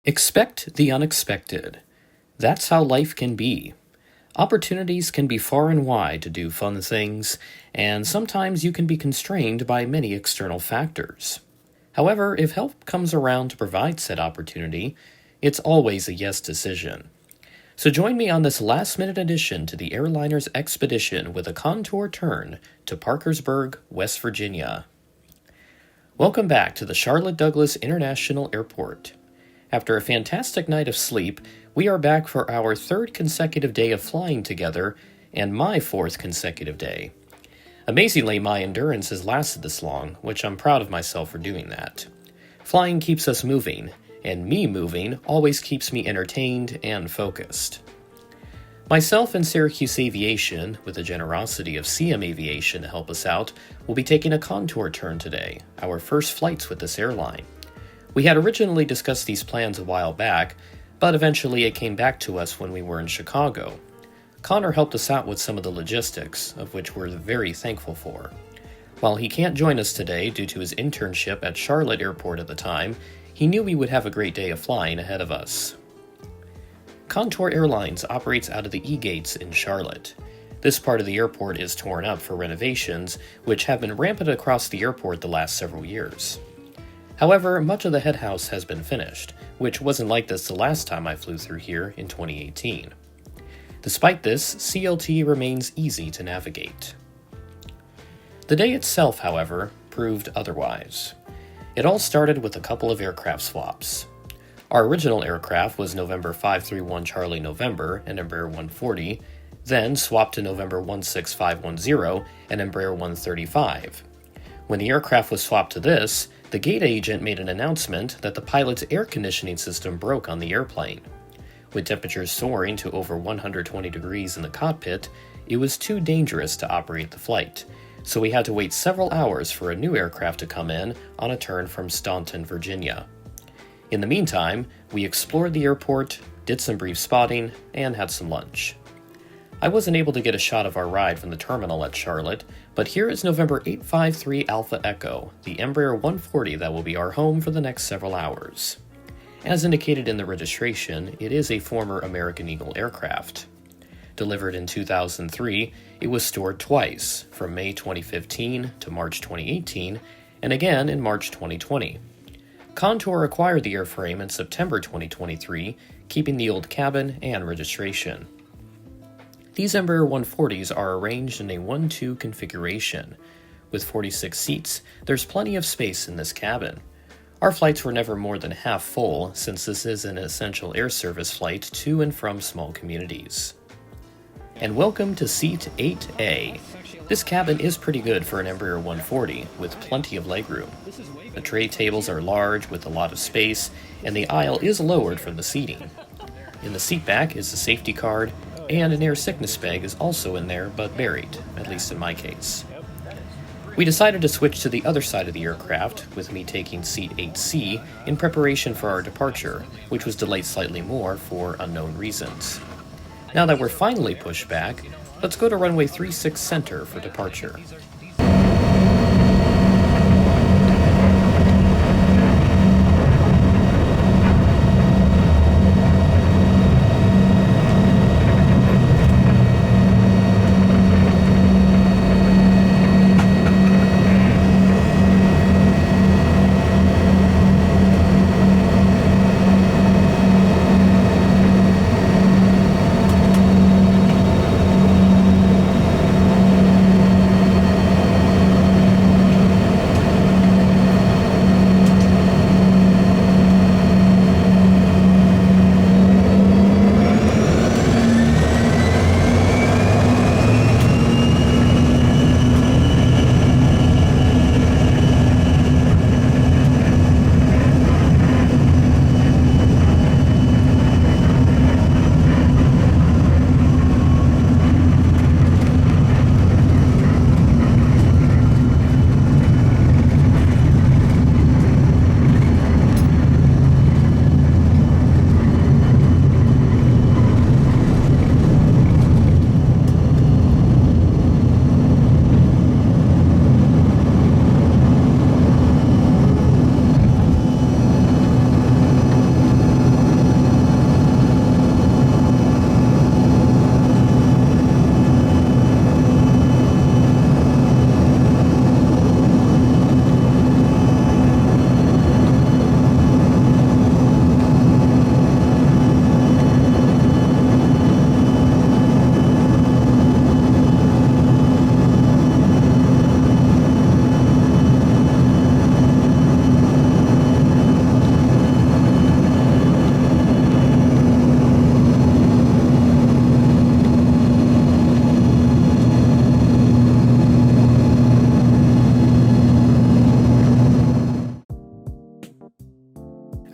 Expect the unexpected. That's how life can be. Opportunities can be far and wide to do fun things, and sometimes you can be constrained by many external factors. However, if help comes around to provide said opportunity, it's always a yes decision. So join me on this last-minute addition to the airliner's expedition with a contour turn to Parkersburg, West Virginia. Welcome back to the Charlotte Douglas International Airport. After a fantastic night of sleep, we are back for our third consecutive day of flying together and my fourth consecutive day. Amazingly, my endurance has lasted this long, which I'm proud of myself for doing that. Flying keeps us moving, and me moving always keeps me entertained and focused. Myself and Syracuse Aviation, with the generosity of CM Aviation to help us out, will be taking a contour turn today, our first flights with this airline. We had originally discussed these plans a while back, but eventually it came back to us when we were in Chicago. Connor helped us out with some of the logistics, of which we're very thankful for. While he can't join us today due to his internship at Charlotte Airport at the time, he knew we would have a great day of flying ahead of us. Contour Airlines operates out of the E-Gates in Charlotte. This part of the airport is torn up for renovations, which have been rampant across the airport the last several years. However, much of the head house has been finished, which wasn't like this the last time I flew through here in 2018. Despite this, CLT remains easy to navigate. The day itself, however, proved otherwise. It all started with a couple of aircraft swaps. Our original aircraft was November 531 Charlie November, an Embraer 140, then swapped to November 16510, an Embraer 135. When the aircraft was swapped to this, the gate agent made an announcement that the pilot's air conditioning system broke on the airplane. With temperatures soaring to over 120 degrees in the cockpit, it was too dangerous to operate the flight, so we had to wait several hours for a new aircraft to come in on a turn from Staunton, Virginia. In the meantime, we explored the airport, did some brief spotting, and had some lunch. I wasn't able to get a shot of our ride from the terminal at Charlotte, but here is November 853 Alpha Echo, the Embraer 140 that will be our home for the next several hours. As indicated in the registration, it is a former American Eagle aircraft. Delivered in 2003, it was stored twice, from May 2015 to March 2018, and again in March 2020. Contour acquired the airframe in September 2023, keeping the old cabin and registration. These Embraer 140s are arranged in a 1-2 configuration. With 46 seats, there's plenty of space in this cabin. Our flights were never more than half full, since this is an essential air service flight to and from small communities. And welcome to Seat 8A. This cabin is pretty good for an Embraer 140, with plenty of legroom. The tray tables are large with a lot of space, and the aisle is lowered from the seating. In the seat back is a safety card, and an air sickness bag is also in there, but buried, at least in my case. We decided to switch to the other side of the aircraft, with me taking seat 8C in preparation for our departure, which was delayed slightly more for unknown reasons. Now that we're finally pushed back, let's go to runway 36 center for departure.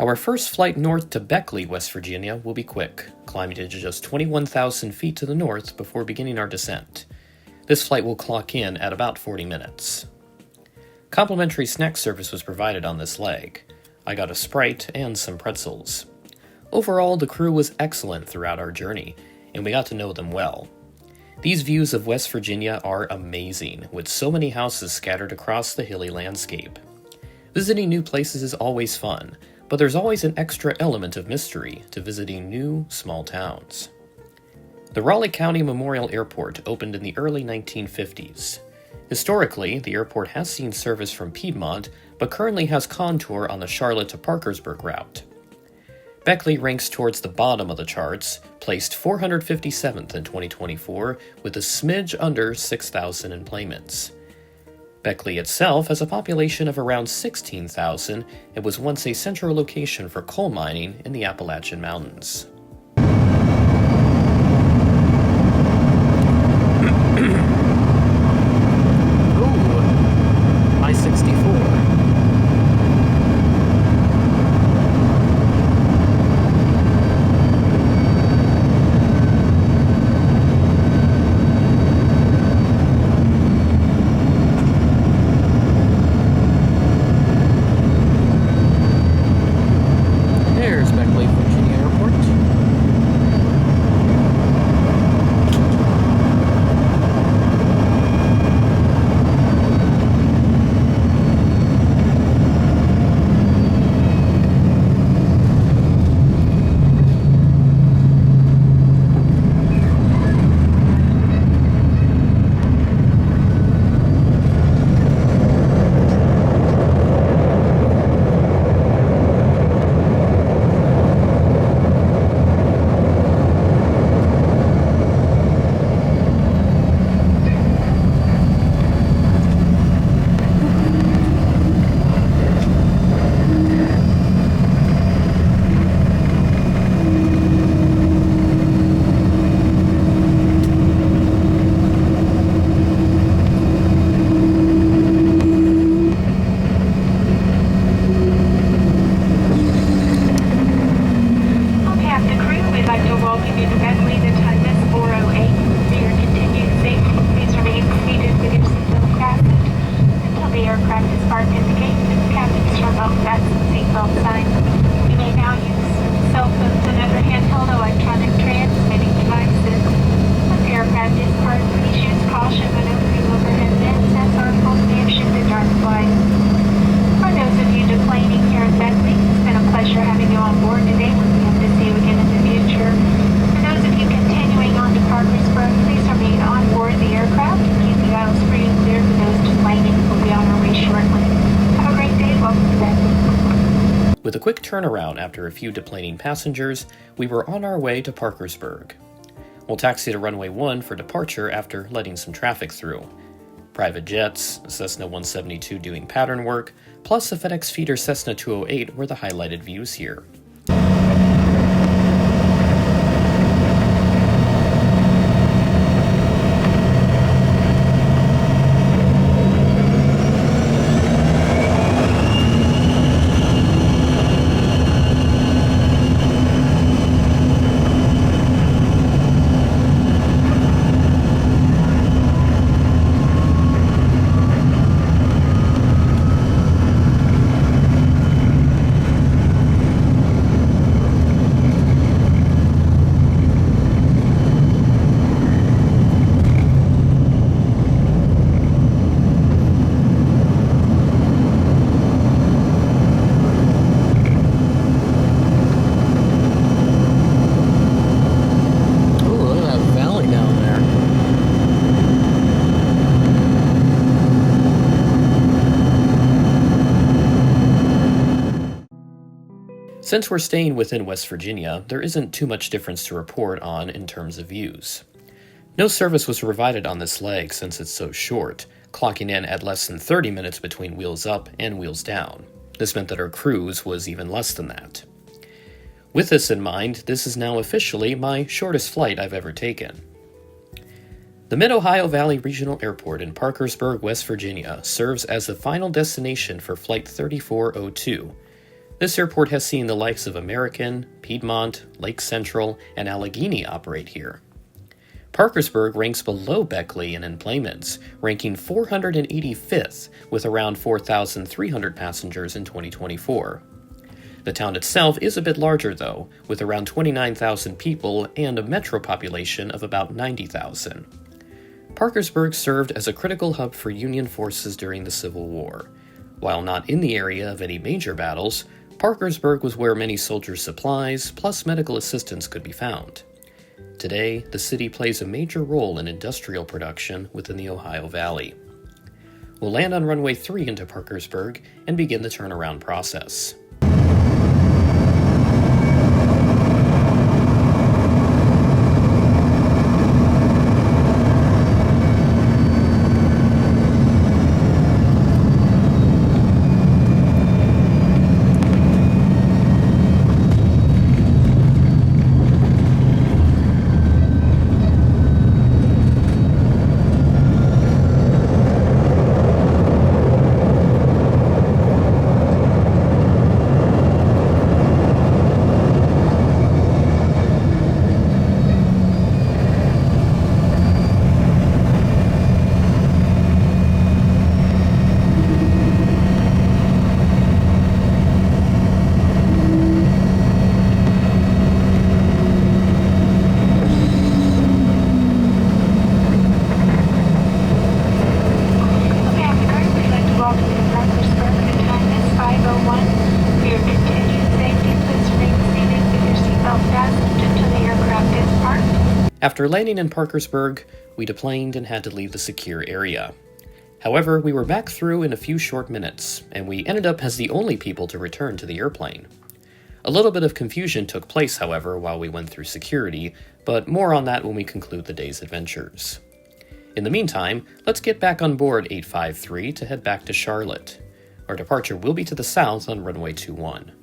Our first flight north to Beckley, West Virginia will be quick, climbing to just 21,000 feet to the north before beginning our descent. This flight will clock in at about 40 minutes. Complimentary snack service was provided on this leg. I got a Sprite and some pretzels. Overall, the crew was excellent throughout our journey, and we got to know them well. These views of West Virginia are amazing, with so many houses scattered across the hilly landscape. Visiting new places is always fun, but there's always an extra element of mystery to visiting new, small towns. The Raleigh County Memorial Airport opened in the early 1950s. Historically, the airport has seen service from Piedmont, but currently has Contour on the Charlotte to Parkersburg route. Beckley ranks towards the bottom of the charts, placed 457th in 2024, with a smidge under 6,000 enplanements. Beckley itself has a population of around 16,000 and was once a central location for coal mining in the Appalachian Mountains. With a quick turnaround after a few deplaning passengers, we were on our way to Parkersburg. We'll taxi to runway 1 for departure after letting some traffic through. Private jets, a Cessna 172 doing pattern work, plus a FedEx feeder Cessna 208 were the highlighted views here. Since we're staying within West Virginia, there isn't too much difference to report on in terms of views. No service was provided on this leg since it's so short, clocking in at less than 30 minutes between wheels up and wheels down. This meant that our cruise was even less than that. With this in mind, this is now officially my shortest flight I've ever taken. The Mid-Ohio Valley Regional Airport in Parkersburg, West Virginia serves as the final destination for Flight 3402. This airport has seen the likes of American, Piedmont, Lake Central, and Allegheny operate here. Parkersburg ranks below Beckley in enplanements, ranking 485th with around 4,300 passengers in 2024. The town itself is a bit larger, though, with around 29,000 people and a metro population of about 90,000. Parkersburg served as a critical hub for Union forces during the Civil War. While not in the area of any major battles, Parkersburg was where many soldiers' supplies plus medical assistance could be found. Today, the city plays a major role in industrial production within the Ohio Valley. We'll land on runway 3 into Parkersburg and begin the turnaround process. After landing in Parkersburg, we deplaned and had to leave the secure area. However, we were back through in a few short minutes, and we ended up as the only people to return to the airplane. A little bit of confusion took place, however, while we went through security, but more on that when we conclude the day's adventures. In the meantime, let's get back on board 853 to head back to Charlotte. Our departure will be to the south on runway 21.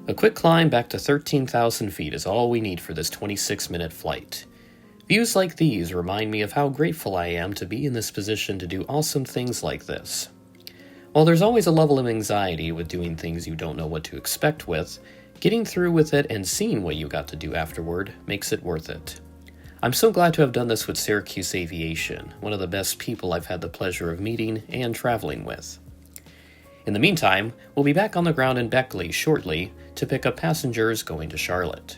A quick climb back to 13,000 feet is all we need for this 26-minute flight. Views like these remind me of how grateful I am to be in this position to do awesome things like this. While there's always a level of anxiety with doing things you don't know what to expect with, getting through with it and seeing what you got to do afterward makes it worth it. I'm so glad to have done this with Syracuse Aviation, one of the best people I've had the pleasure of meeting and traveling with. In the meantime, we'll be back on the ground in Beckley shortly to pick up passengers going to Charlotte.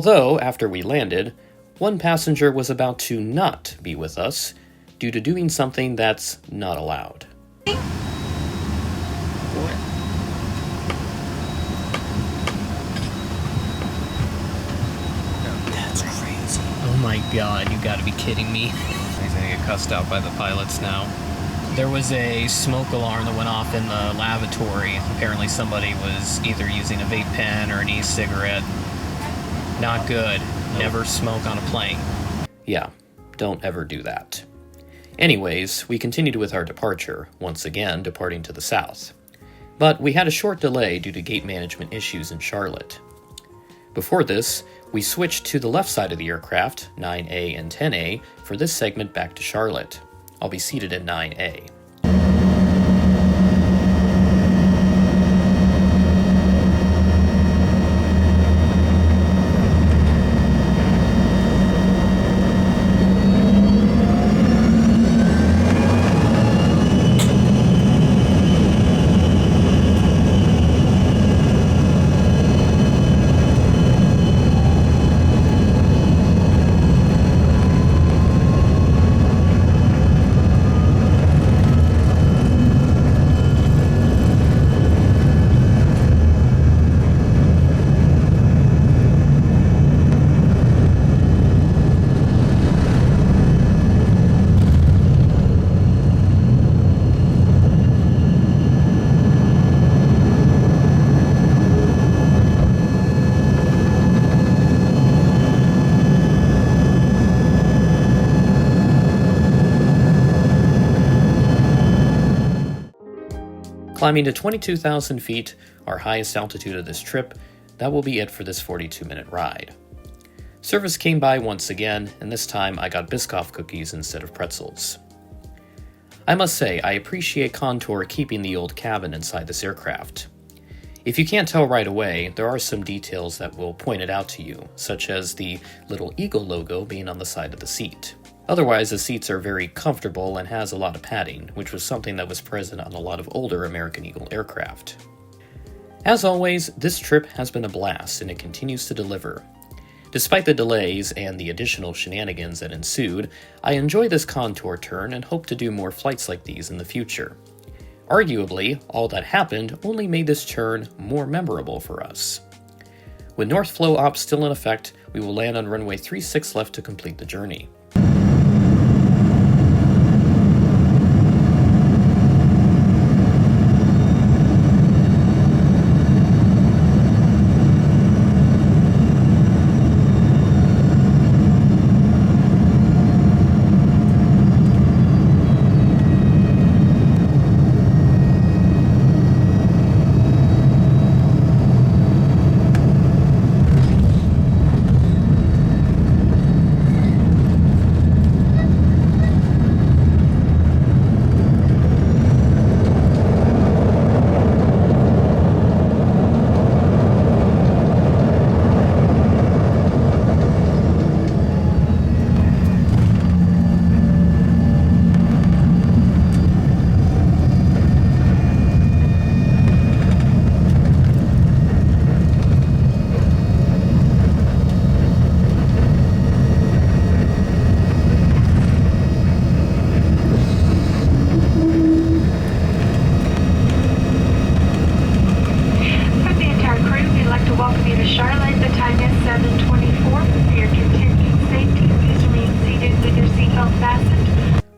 Although, after we landed, one passenger was about to not be with us due to doing something that's not allowed. What? That's crazy. Oh my god, you gotta be kidding me. He's gonna get cussed out by the pilots now. There was a smoke alarm that went off in the lavatory. Apparently somebody was either using a vape pen or an e-cigarette. Not good. Never smoke on a plane. Yeah, don't ever do that. Anyways, we continued with our departure, once again departing to the south. But we had a short delay due to gate management issues in Charlotte. Before this, we switched to the left side of the aircraft, 9A and 10A, for this segment back to Charlotte. I'll be seated in 9A. Climbing to 22,000 feet, our highest altitude of this trip, that will be it for this 42-minute ride. Service came by once again, and this time I got Biscoff cookies instead of pretzels. I must say, I appreciate Contour keeping the old cabin inside this aircraft. If you can't tell right away, there are some details that will point it out to you, such as the little eagle logo being on the side of the seat. Otherwise, the seats are very comfortable and has a lot of padding, which was something that was present on a lot of older American Eagle aircraft. As always, this trip has been a blast and it continues to deliver. Despite the delays and the additional shenanigans that ensued, I enjoy this Contour turn and hope to do more flights like these in the future. Arguably, all that happened only made this turn more memorable for us. With North Flow Ops still in effect, we will land on runway 36 left to complete the journey.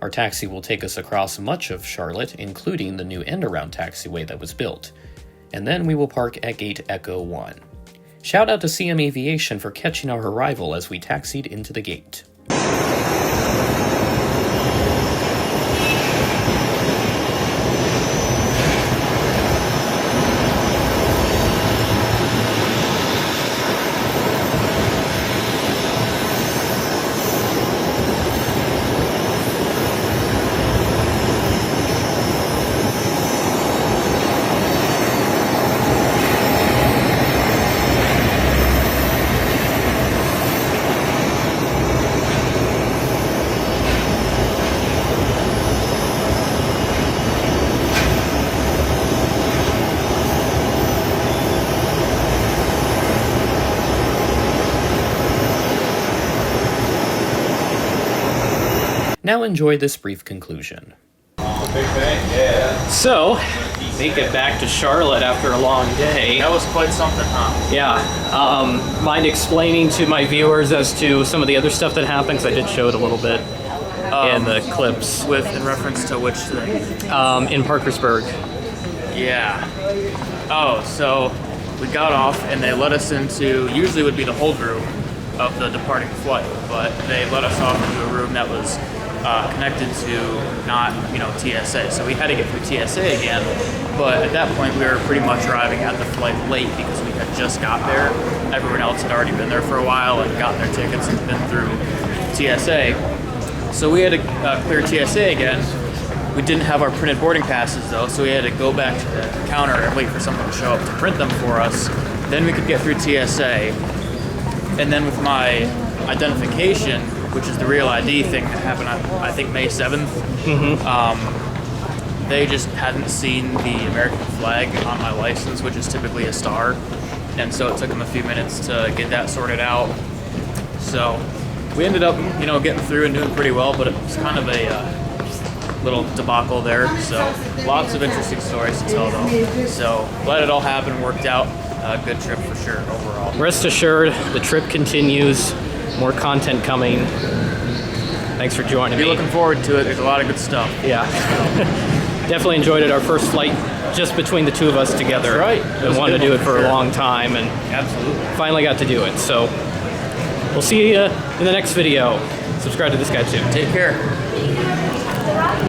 Our taxi will take us across much of Charlotte, including the new end-around taxiway that was built. And then we will park at Gate Echo 1. Shout out to CM Aviation for catching our arrival as we taxied into the gate. Now enjoy this brief conclusion. Big thing, yeah. So, make it back to Charlotte after a long day. That was quite something, huh? Yeah. Mind explaining to my viewers as to some of the other stuff that happened? Because I did show it a little bit in the clips. In reference to which thing? In Parkersburg. Yeah. Oh, so we got off and they let us into, usually would be the hold room of the departing flight, but they let us off into a room that was connected to not, TSA. So we had to get through TSA again, but at that point we were pretty much arriving at the flight late because we had just got there. Everyone else had already been there for a while and gotten their tickets and been through TSA. So we had to clear TSA again. We didn't have our printed boarding passes though, so we had to go back to the counter and wait for someone to show up to print them for us. Then we could get through TSA. And then with my identification, which is the real ID thing that happened on, I think, May 7th, they just hadn't seen the American flag on my license, which is typically a star. And so it took them a few minutes to get that sorted out. So we ended up, getting through and doing pretty well, but it was kind of a little debacle there. So lots of interesting stories to tell though. So glad it all happened, worked out. A good trip for sure overall. Rest assured, the trip continues. More content coming. Thanks for joining me. Be looking forward to it. There's a lot of good stuff. Yeah. Definitely enjoyed it. Our first flight just between the two of us together. That's right. I wanted to do it for a long time and Absolutely. finally got to do it. So we'll see you in the next video. Subscribe to this guy too. Take care.